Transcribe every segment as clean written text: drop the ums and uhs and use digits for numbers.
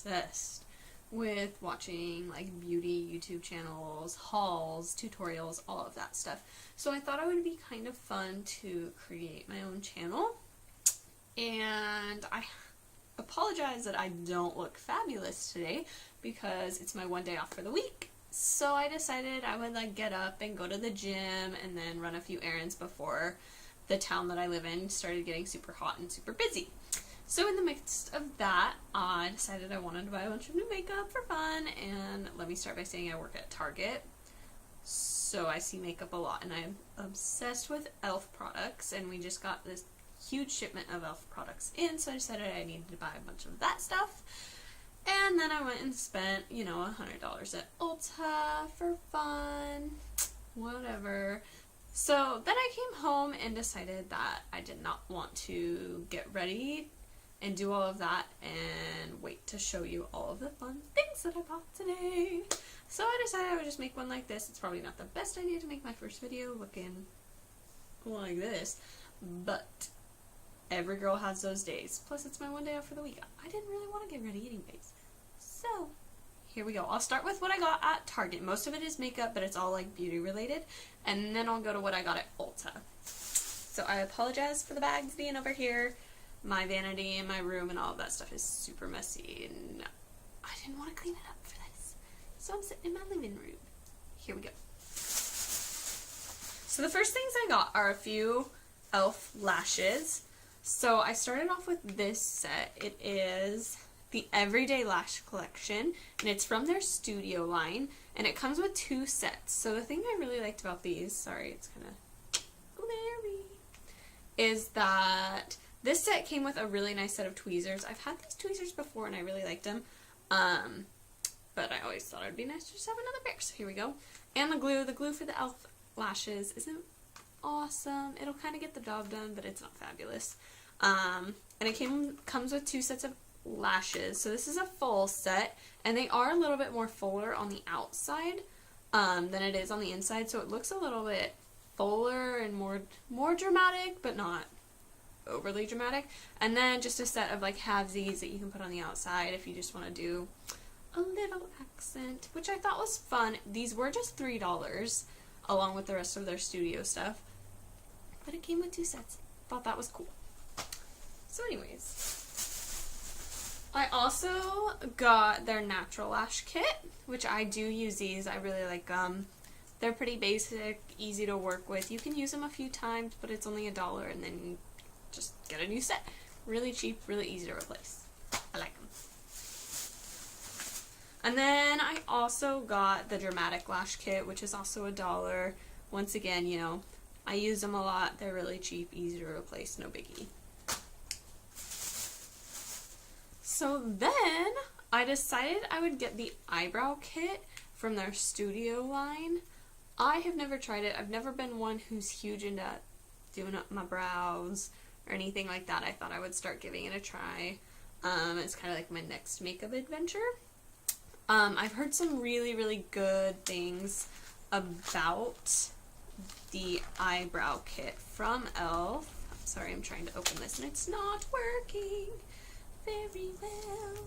obsessed with watching like beauty YouTube channels, hauls, tutorials, all of that stuff. So I thought it would be kind of fun to create my own channel. And I apologize that I don't look fabulous today because it's my one day off for the week. So I decided I would like get up and go to the gym and then run a few errands before the town that I live in started getting super hot and super busy. So in the midst of that, I decided I wanted to buy a bunch of new makeup for fun, and let me start by saying I work at Target, so I see makeup a lot, and I'm obsessed with E.L.F products, and we just got this huge shipment of E.L.F products in, so I decided I needed to buy a bunch of that stuff. And then I went and spent, you know, $100 at Ulta for fun, whatever. So then I came home and decided that I did not want to get ready and do all of that and wait to show you all of the fun things that I bought today. So I decided I would just make one like this. It's probably not the best idea to make my first video looking like this, but every girl has those days. Plus it's my one day off for the week. I didn't really want to get ready anyways. So here we go. I'll start with what I got at Target. Most of it is makeup, but it's all like beauty related. And then I'll go to what I got at Ulta. So I apologize for the bags being over here. My vanity in my room and all of that stuff is super messy, and I didn't want to clean it up for this. So I'm sitting in my living room. Here we go. So the first things I got are a few E.L.F lashes. So I started off with this set. It is the Everyday Lash Collection, and it's from their studio line, and it comes with 2 sets. So the thing I really liked about these, sorry, it's kind of glary, is that this set came with a really nice set of tweezers. I've had these tweezers before and I really liked them, but I always thought it would be nice to just have another pair. So here we go. And the glue for the E.L.F lashes isn't awesome. It'll kind of get the job done, but it's not fabulous. And it comes with 2 sets of lashes. So this is a full set, and they are a little bit more fuller on the outside than it is on the inside. So it looks a little bit fuller and more dramatic, but not overly dramatic. And then just a set of like halvesies that you can put on the outside if you just want to do a little accent, which I thought was fun. These were just $3 along with the rest of their studio stuff, but it came with 2 sets. Thought that was cool. So anyways, I also got their natural lash kit, which I do use these. I really like them. They're pretty basic, easy to work with. You can use them a few times, but it's only $1, and then you just get a new set. Really cheap, really easy to replace. I like them. And then I also got the Dramatic Lash Kit, which is also $1. Once again, you know, I use them a lot. They're really cheap, easy to replace, no biggie. So then I decided I would get the Eyebrow Kit from their studio line. I have never tried it. I've never been one who's huge into doing up my brows or anything like that. I thought I would start giving it a try. It's kind of like my next makeup adventure. I've heard some really, really good things about the Eyebrow Kit from E.L.F. Sorry, I'm trying to open this and it's not working very well.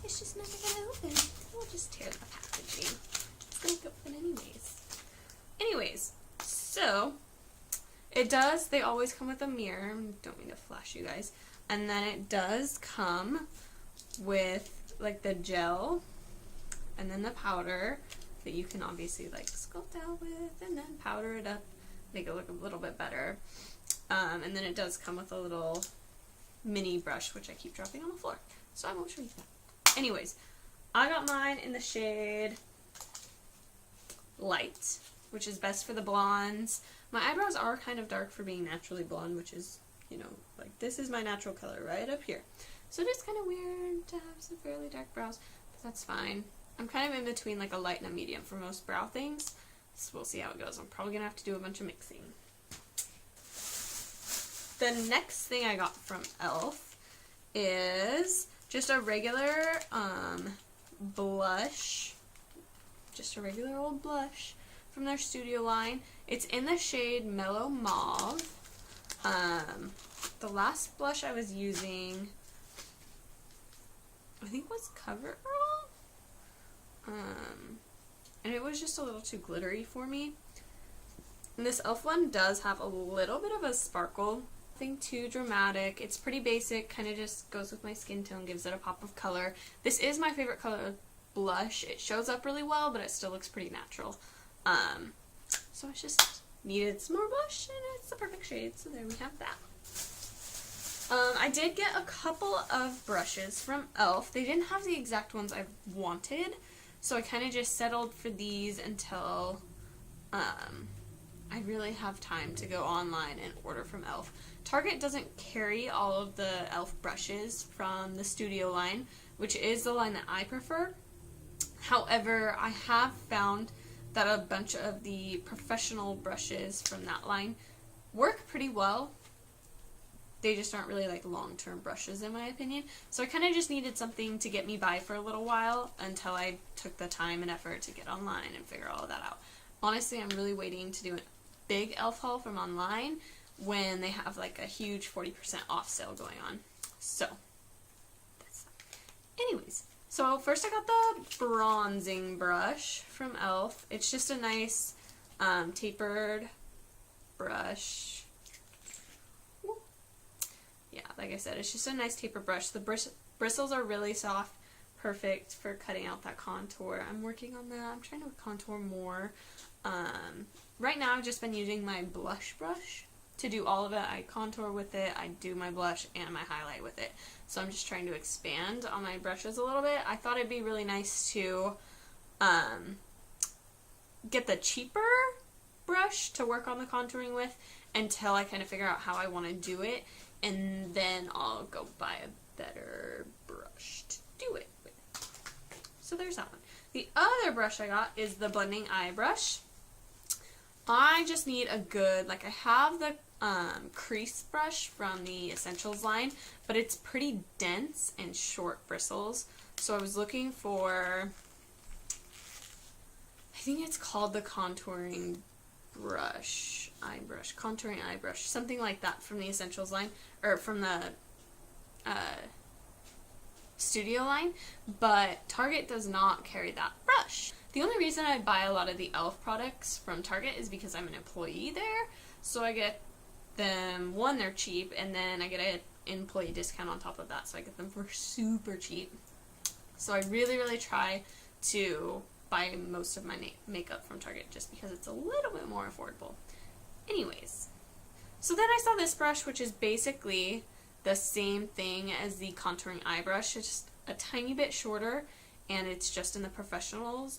It's just never gonna open. We'll just tear the packaging. It's gonna open anyways. So they always come with a mirror. Don't mean to flash you guys. And then it does come with like the gel and then the powder that you can obviously like sculpt out with and then powder it up, make it look a little bit better. And then it does come with a little mini brush, which I keep dropping on the floor, so I won't show you that. Anyways, I got mine in the shade Light, which is best for the blondes. My eyebrows are kind of dark for being naturally blonde, which is, you know, like this is my natural color right up here. So it is kind of weird to have some fairly dark brows, but that's fine. I'm kind of in between like a light and a medium for most brow things, so we'll see how it goes. I'm probably going to have to do a bunch of mixing. The next thing I got from E.L.F is just a regular blush, just a regular old blush from their studio line. It's in the shade Mellow Mauve. The last blush I was using I think it was CoverGirl. And it was just a little too glittery for me. And this E.L.F. one does have a little bit of a sparkle. Nothing too dramatic. It's pretty basic, kind of just goes with my skin tone, gives it a pop of color. This is my favorite color blush. It shows up really well, but it still looks pretty natural. So I just needed some more blush, and it's the perfect shade, so there we have that. I did get a couple of brushes from E.L.F. They didn't have the exact ones I wanted, so I kind of just settled for these until I really have time to go online and order from E.L.F. Target doesn't carry all of the E.L.F. brushes from the Studio line, which is the line that I prefer. However, I have found that a bunch of the professional brushes from that line work pretty well. They just aren't really like long-term brushes in my opinion. So I kind of just needed something to get me by for a little while until I took the time and effort to get online and figure all of that out. Honestly, I'm really waiting to do a big E.L.F. haul from online when they have like a huge 40% off sale going on. So, that's that. Anyways, so first I got the bronzing brush from E.L.F. It's just a nice tapered brush. Yeah, like I said, it's just a nice taper brush. The bristles are really soft, perfect for cutting out that contour. I'm working on that. I'm trying to contour more. Right now I've just been using my blush brush to do all of it. I contour with it, I do my blush and my highlight with it. So I'm just trying to expand on my brushes a little bit. I thought it'd be really nice to get the cheaper brush to work on the contouring with until I kind of figure out how I want to do it. And then I'll go buy a better brush to do it with. So there's that one. The other brush I got is the blending eye brush. I just need a good, like I have the crease brush from the Essentials line, but it's pretty dense and short bristles. So I was looking for, I think it's called the contouring brush, contouring eye brush, something like that from the Essentials line, or from the Studio line, but Target does not carry that brush. The only reason I buy a lot of the E.L.F. products from Target is because I'm an employee there, so I get them, one, they're cheap, and then I get an employee discount on top of that, so I get them for super cheap. So I really try to buy most of my makeup from Target just because it's a little bit more affordable. Anyways, so then I saw this brush, which is basically the same thing as the contouring eye brush. It's just a tiny bit shorter, and it's just in the Professionals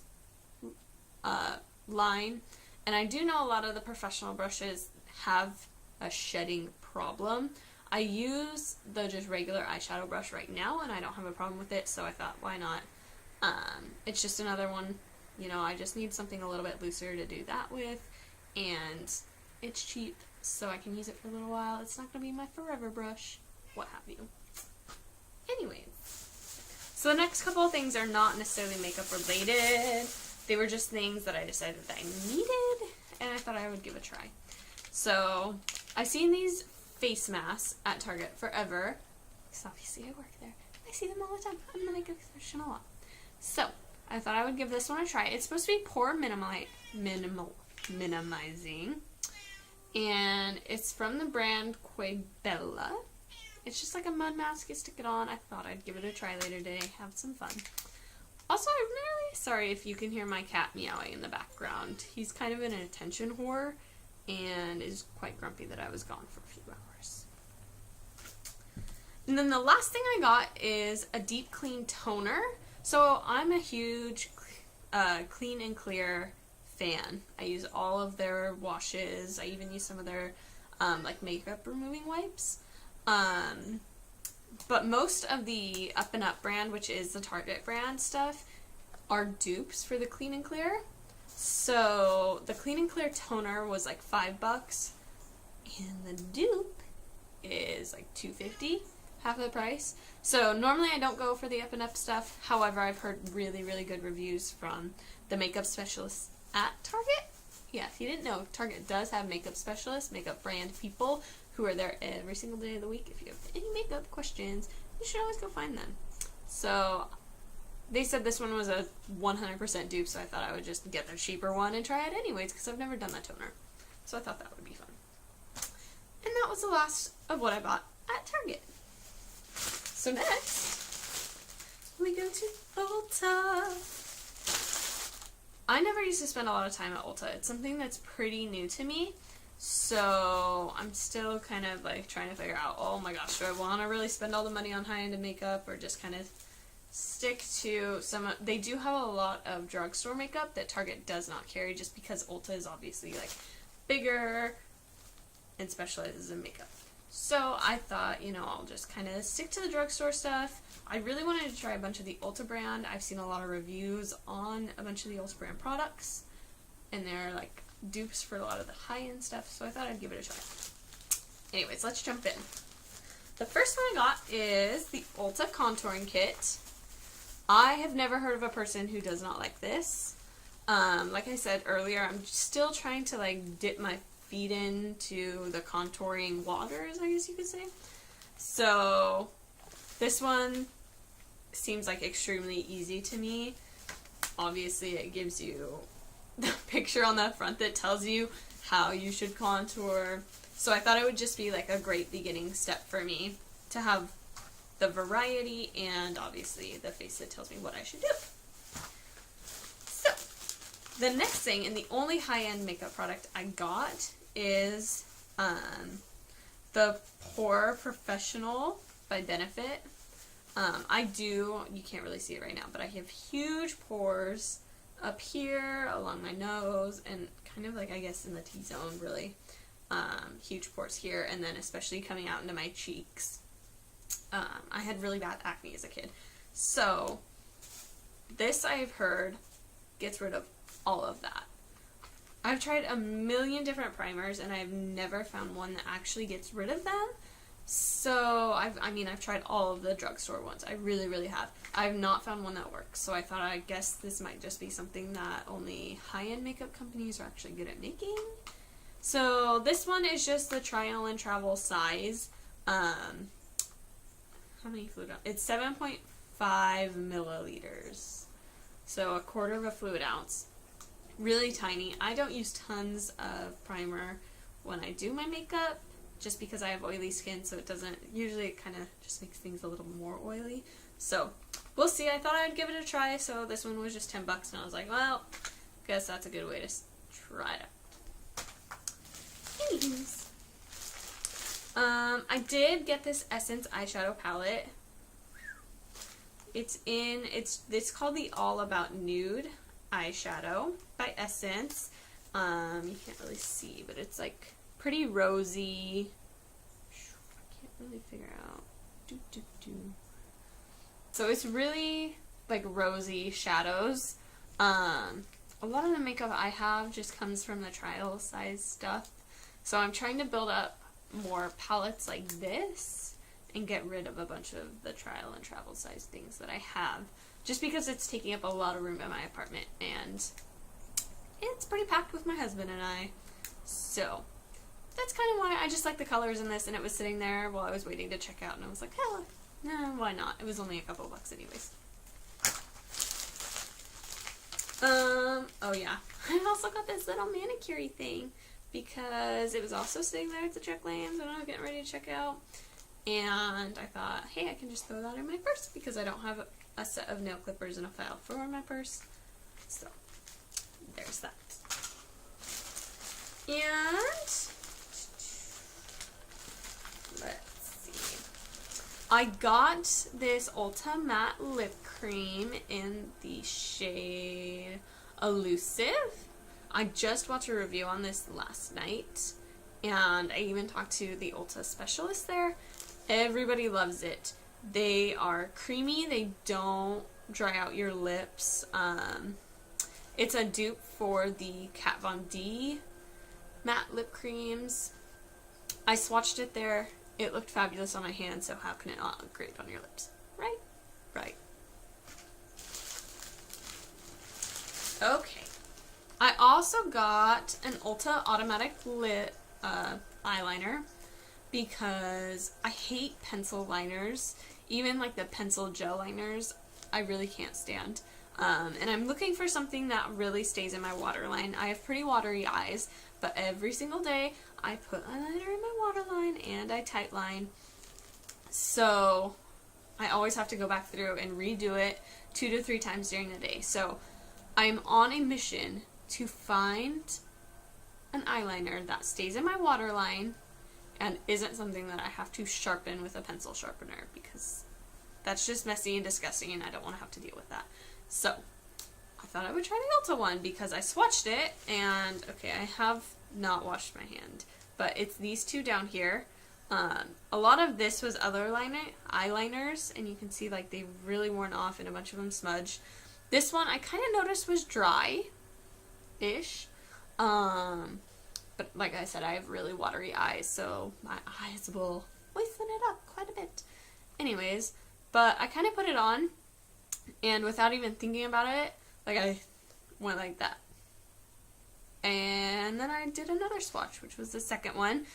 line. And I do know a lot of the professional brushes have a shedding problem. I use the just regular eyeshadow brush right now, and I don't have a problem with it, so I thought, why not? It's just another one, you know, I just need something a little bit looser to do that with, and it's cheap, so I can use it for a little while. It's not going to be my forever brush, what have you. Anyways, so the next couple of things are not necessarily makeup related. They were just things that I decided that I needed, and I thought I would give a try. So, I've seen these face masks at Target forever, because obviously I work there. I see them all the time. I'm the makeup professional. So, I thought I would give this one a try. It's supposed to be pore minimizing, and it's from the brand Quabella. It's just like a mud mask. You stick it on. I thought I'd give it a try later today. Have some fun. Also, I'm really sorry if you can hear my cat meowing in the background. He's kind of an attention whore and is quite grumpy that I was gone for a few hours. And then the last thing I got is a deep clean toner. So I'm a huge Clean and Clear fan. I use all of their washes. I even use some of their like makeup removing wipes. But most of the Up and Up brand, which is the Target brand stuff, are dupes for the Clean and Clear. So the Clean and Clear toner was like $5, and the dupe is like $2.50, half of the price. So normally I don't go for the Up and Up stuff. However, I've heard really good reviews from the makeup specialists at Target. Yeah, if you didn't know, Target does have makeup specialists, makeup brand people who are there every single day of the week. If you have any makeup questions, you should always go find them. So they said this one was a 100% dupe, so I thought I would just get the cheaper one and try it anyways, because I've never done that toner. So I thought that would be fun. And that was the last of what I bought at Target. So next, we go to Ulta. I never used to spend a lot of time at Ulta. It's something that's pretty new to me. So I'm still kind of like trying to figure out, oh my gosh, do I want to really spend all the money on high-end makeup, or just kind of stick to some, they do have a lot of drugstore makeup that Target does not carry, just because Ulta is obviously like bigger and specializes in makeup. So I thought, you know, I'll just kind of stick to the drugstore stuff. I really wanted to try a bunch of the Ulta brand. I've seen a lot of reviews on a bunch of the Ulta brand products, and they're like dupes for a lot of the high-end stuff, so I thought I'd give it a try. Anyways, let's jump in. The first one I got is the Ulta Contouring Kit. I have never heard of a person who does not like this. Like I said earlier, I'm still trying to like dip my feet into the contouring waters, I guess you could say. So this one seems like extremely easy to me. Obviously it gives you the picture on the front that tells you how you should contour. So I thought it would just be like a great beginning step for me to have the variety and obviously the face that tells me what I should do. So the next thing, and the only high-end makeup product I got, is the Pore Professional by Benefit. You can't really see it right now, but I have huge pores up here along my nose and kind of like, I guess, in the T-zone, really. Huge pores here, and then especially coming out into my cheeks. I had really bad acne as a kid. So this, I've heard, gets rid of all of that. I've tried a million different primers and I've never found one that actually gets rid of them. So I've tried all of the drugstore ones. I really, really have. I've not found one that works. So I thought, I guess this might just be something that only high-end makeup companies are actually good at making. So this one is just the Trial and Travel size. How many fluid ounces? It's 7.5 milliliters. So a quarter of a fluid ounce. Really tiny. I don't use tons of primer when I do my makeup, just because I have oily skin, so it doesn't, usually it kind of just makes things a little more oily. So we'll see. I thought I'd give it a try, so this one was just $10, and I was like, well, guess that's a good way to try it out. Anyways. I did get this Essence eyeshadow palette. It's called the All About Nude eyeshadow by Essence. You can't really see, but it's like pretty rosy. I can't really figure out. So it's really like rosy shadows. A lot of the makeup I have just comes from the trial size stuff. So I'm trying to build up more palettes like this and get rid of a bunch of the trial and travel size things that I have, just because it's taking up a lot of room in my apartment and it's pretty packed with my husband and I. So that's kind of why I just like the colors in this, and it was sitting there while I was waiting to check out, and I was like, hell, no, why not? It was only a couple bucks anyways. Oh yeah, I've also got this little manicure thing, because it was also sitting there at the check lanes when I was getting ready to check out, and I thought, hey, I can just throw that in my purse because I don't have a set of nail clippers in a file for my purse. So there's that. And let's see, I got this Ulta matte lip cream in the shade Allusive. I just watched a review on this last night, and I even talked to the Ulta specialist there. Everybody loves it. They are creamy. They don't dry out your lips. It's a dupe for the Kat Von D matte lip creams. I swatched it there. It looked fabulous on my hand, so how can it not look great on your lips? Right? Right. Okay. I also got an Ulta Automatic eyeliner because I hate pencil liners. even like the pencil gel liners, I really can't stand. And I'm looking for something that really stays in my waterline. I have pretty watery eyes, but every single day I put eyeliner in my waterline and I tightline. So I always have to go back through and redo it 2 to 3 times during the day. So I'm on a mission to find an eyeliner that stays in my waterline and isn't something that I have to sharpen with a pencil sharpener, because that's just messy and disgusting and I don't want to have to deal with that. So I thought I would try the Ulta one because I swatched it, and okay, I have not washed my hand, but it's these two down here. A lot of this was other eyeliners, and you can see like they've really worn off and a bunch of them smudged. This one I kind of noticed was dry-ish, but like I said, I have really watery eyes, so my eyes will moisten it up quite a bit. Anyways, but I kind of put it on, and without even thinking about it, like I went like that. And then I did another swatch, which was the second one.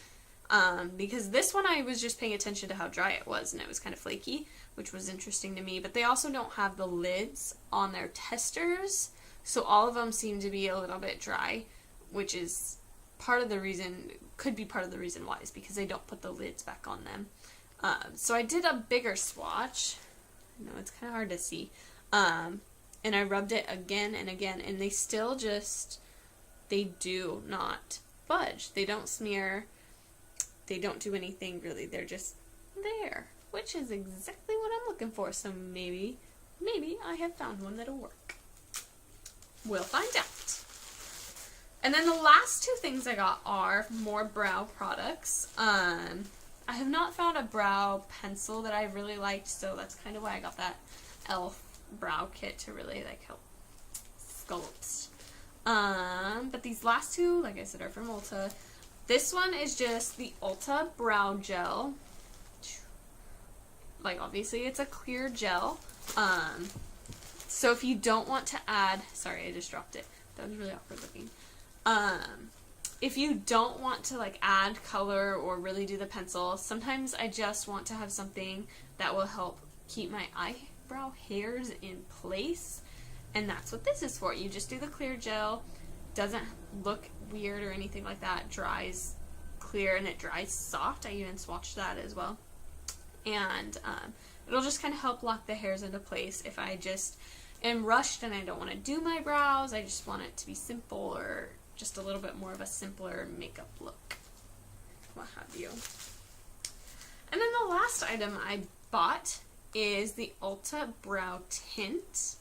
Because this one I was just paying attention to how dry it was, and it was kind of flaky, which was interesting to me. But they also don't have the lids on their testers, so all of them seem to be a little bit dry, which is part of the reason, could be part of the reason why, is because they don't put the lids back on them. So I did a bigger swatch. I know it's kind of hard to see. And I rubbed it again and again, and they still just, they do not budge. They don't smear. They don't do anything really. They're just there, which is exactly what I'm looking for. So maybe I have found one that'll work. We'll find out. And then the last 2 things I got are more brow products. I have not found a brow pencil that I really liked, so that's kind of why I got that E.L.F. brow kit to really like help sculpt. But these last 2, like I said, are from Ulta. This one is just the Ulta Brow Gel. Like, obviously it's a clear gel. So if you don't want to add, sorry, I just dropped it. That was really awkward looking. If you don't want to like add color or really do the pencil, sometimes I just want to have something that will help keep my eyebrow hairs in place. And that's what this is for. You just do the clear gel. Doesn't look weird or anything like that. Dries clear and it dries soft. I even swatched that as well. And it'll just kind of help lock the hairs into place. If I just am rushed and I don't want to do my brows, I just want it to be simple, or just a little bit more of a simpler makeup look, what have you. And then the last item I bought is the Ulta Brow Tint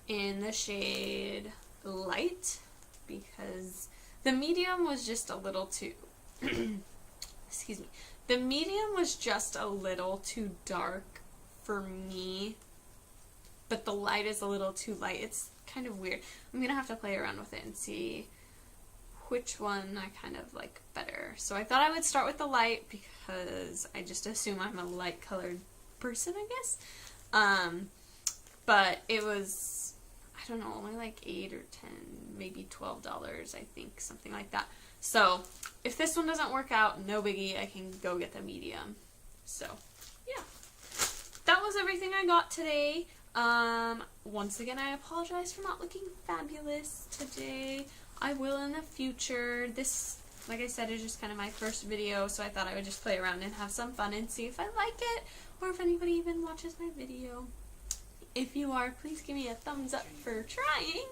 in the shade Light, because the medium was just a little too excuse me, the medium was just a little too dark for me, but the light is a little too light. It's kind of weird. I'm gonna have to play around with it and see which one I kind of like better. So I thought I would start with the light because I just assume I'm a light colored person, I guess. But it was, I don't know, only like $8 or $10, maybe $12, I think, something like that. So if this one doesn't work out, no biggie, I can go get the medium. So yeah, that was everything I got today. Once again, I apologize for not looking fabulous today. I will in the future. This, like I said, is just kind of my first video, so I thought I would just play around and have some fun and see if I like it, or if anybody even watches my video. If you are, please give me a thumbs up for trying.